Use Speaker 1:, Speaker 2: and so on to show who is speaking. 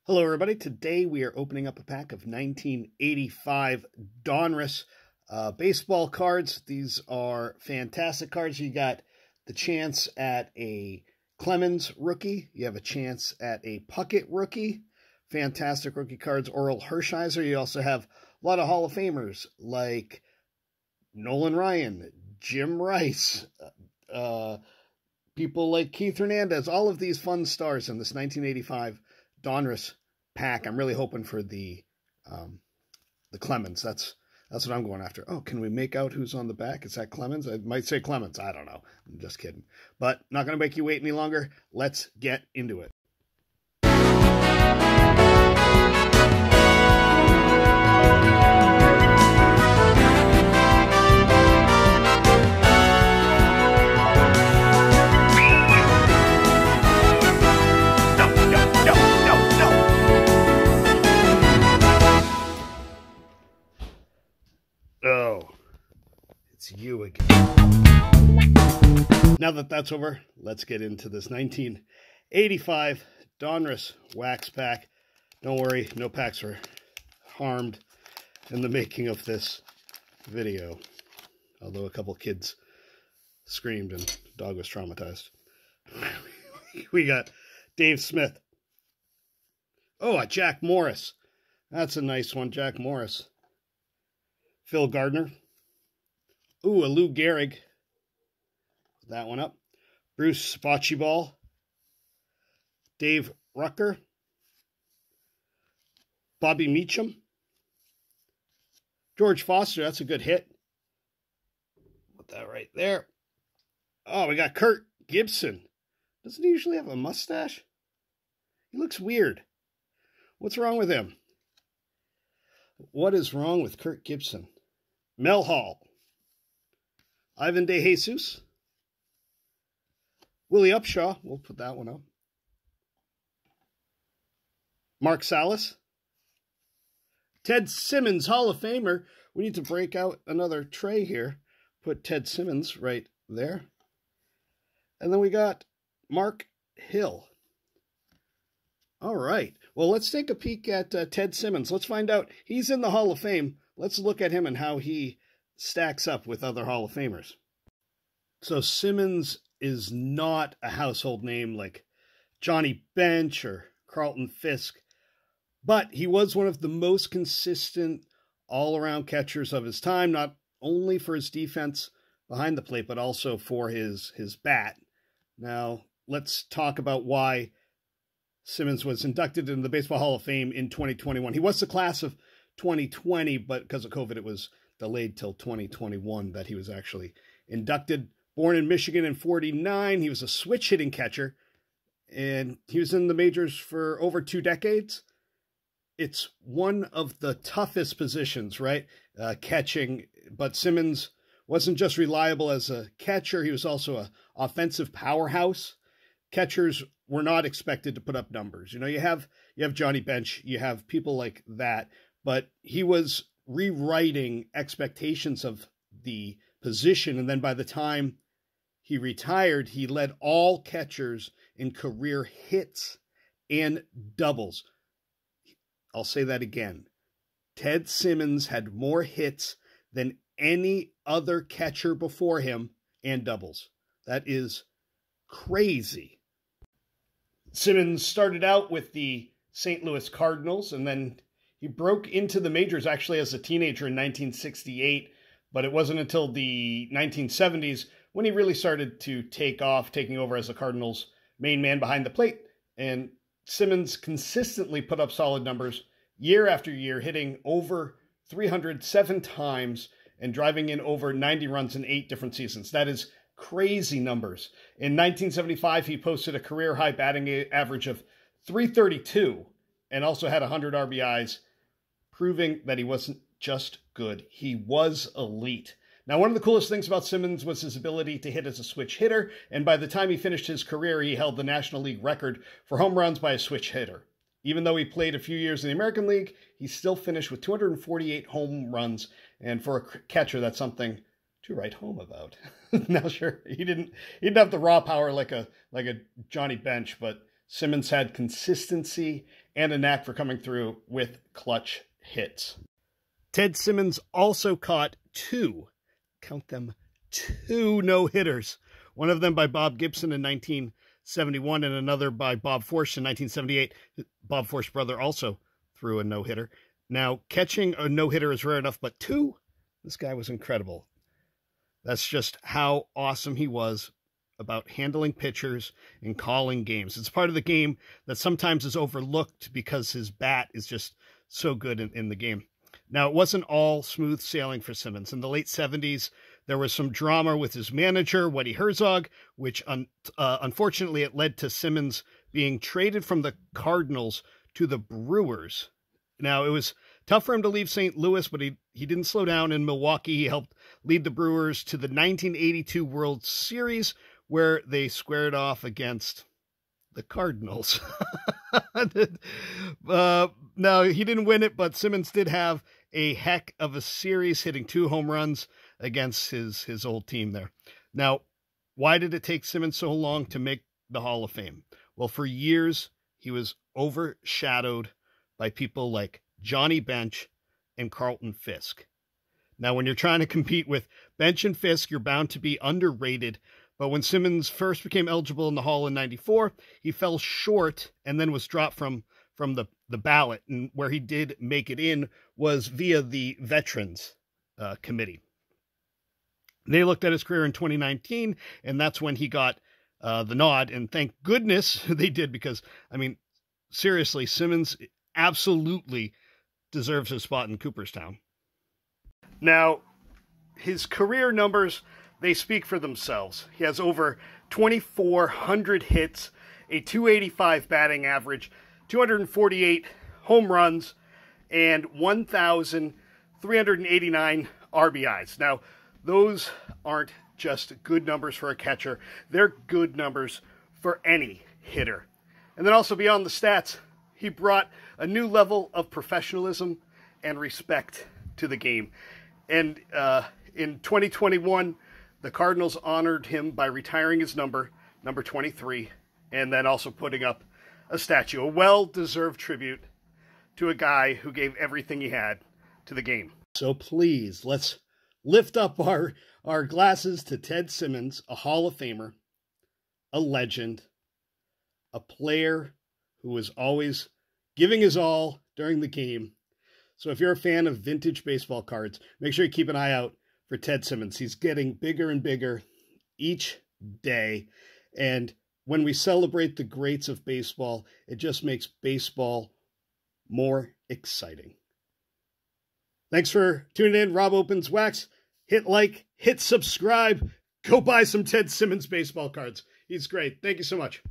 Speaker 1: Hello everybody, today we are opening up a pack of 1985 Donruss baseball cards. These are fantastic cards. You got the chance at a Clemens rookie. You have a chance at a Puckett rookie. Fantastic rookie cards. Oral Hershiser. You also have a lot of Hall of Famers like Nolan Ryan, Jim Rice, people like Keith Hernandez. All of these fun stars in this 1985 Donruss pack. I'm really hoping for the Clemens. That's what I'm going after. Oh, can we make out who's on the back? Is that Clemens? I might say Clemens. I don't know. I'm just kidding. But not going to make you wait any longer. Let's get into it. Oh, it's you again. Now that that's over, let's get into this 1985 Donruss wax pack. Don't worry, no packs were harmed in the making of this video, although a couple kids screamed and the dog was traumatized. We got Dave Smith. Oh, a Jack Morris. That's a nice one, Jack Morris. Phil Gardner. Ooh, a Lou Gehrig. That one up. Bruce Bocce. Dave Rucker. Bobby Meacham. George Foster. That's a good hit. Put that right there. Oh, we got Kurt Gibson. Doesn't he usually have a mustache? He looks weird. What's wrong with him? What is wrong with Kurt Gibson? Mel Hall. Ivan De Jesus. Willie Upshaw. We'll put that one up. Mark Salas. Ted Simmons, Hall of Famer. We need to break out another tray here. Put Ted Simmons right there. And then we got Mark Hill. All right. Well, let's take a peek at Ted Simmons. Let's find out. He's in the Hall of Fame. Let's look at him and how he stacks up with other Hall of Famers. So Simmons is not a household name like Johnny Bench or Carlton Fisk, but he was one of the most consistent all-around catchers of his time, not only for his defense behind the plate, but also for his bat. Now, let's talk about why Simmons was inducted into the Baseball Hall of Fame in 2021. He was the class of 2020, but because of COVID, it was delayed till 2021 that he was actually inducted. Born in Michigan in '49, he was a switch hitting catcher, and he was in the majors for over 2 decades. It's one of the toughest positions, right? Catching, but Simmons wasn't just reliable as a catcher, he was also an offensive powerhouse. Catchers were not expected to put up numbers. You know, you have Johnny Bench, you have people like that, but he was rewriting expectations of the position. And then by the time he retired, he led all catchers in career hits and doubles. I'll say that again. Ted Simmons had more hits than any other catcher before him and doubles. That is crazy. Simmons started out with the St. Louis Cardinals, and then he broke into the majors actually as a teenager in 1968, but it wasn't until the 1970s when he really started to take off, taking over as the Cardinals' main man behind the plate. And Simmons consistently put up solid numbers year after year, hitting over 307 times and driving in over 90 runs in 8 different seasons. That is crazy numbers. In 1975, he posted a career-high batting average of .332 and also had 100 RBIs, proving that he wasn't just good. He was elite. Now, one of the coolest things about Simmons was his ability to hit as a switch hitter, and by the time he finished his career, he held the National League record for home runs by a switch hitter. Even though he played a few years in the American League, he still finished with 248 home runs, and for a catcher, that's something to write home about. Now, sure, he didn't have the raw power like a Johnny Bench, but Simmons had consistency and a knack for coming through with clutch hits. Ted Simmons also caught two, count them, two no-hitters. One of them by Bob Gibson in 1971 and another by Bob Forsch in 1978. Bob Forsch's brother also threw a no-hitter. Now, catching a no-hitter is rare enough, but two, this guy was incredible. That's just how awesome he was about handling pitchers and calling games. It's part of the game that sometimes is overlooked because his bat is just so good in the game. Now, it wasn't all smooth sailing for Simmons. In the late 70s, there was some drama with his manager, Woody Herzog, which unfortunately it led to Simmons being traded from the Cardinals to the Brewers. Now, it was tough for him to leave St. Louis, but he didn't slow down in Milwaukee. He helped lead the Brewers to the 1982 World Series, where they squared off against the Cardinals. No, he didn't win it, but Simmons did have a heck of a series, hitting 2 home runs against his old team there. Now, why did it take Simmons so long to make the Hall of Fame? Well, for years, he was overshadowed by people like Johnny Bench and Carlton Fisk. Now, when you're trying to compete with Bench and Fisk, you're bound to be underrated. But when Simmons first became eligible in the Hall in '94, he fell short and then was dropped from the ballot. And where he did make it in was via the Veterans Committee. They looked at his career in 2019, and that's when he got the nod. And thank goodness they did, because, I mean, seriously, Simmons absolutely deserves his spot in Cooperstown. Now, his career numbers, they speak for themselves. He has over 2,400 hits, a .285 batting average, 248 home runs, and 1,389 RBIs. Now, those aren't just good numbers for a catcher. They're good numbers for any hitter. And then also beyond the stats, he brought a new level of professionalism and respect to the game. And in 2021, the Cardinals honored him by retiring his number 23, and then also putting up a statue, a well-deserved tribute to a guy who gave everything he had to the game. So please, let's lift up our glasses to Ted Simmons, a Hall of Famer, a legend, a player who was always giving his all during the game. So if you're a fan of vintage baseball cards, make sure you keep an eye out for Ted Simmons. He's getting bigger and bigger each day. And when we celebrate the greats of baseball, it just makes baseball more exciting. Thanks for tuning in. Rob Opens Wax. Hit like, hit subscribe. Go buy some Ted Simmons baseball cards. He's great. Thank you so much.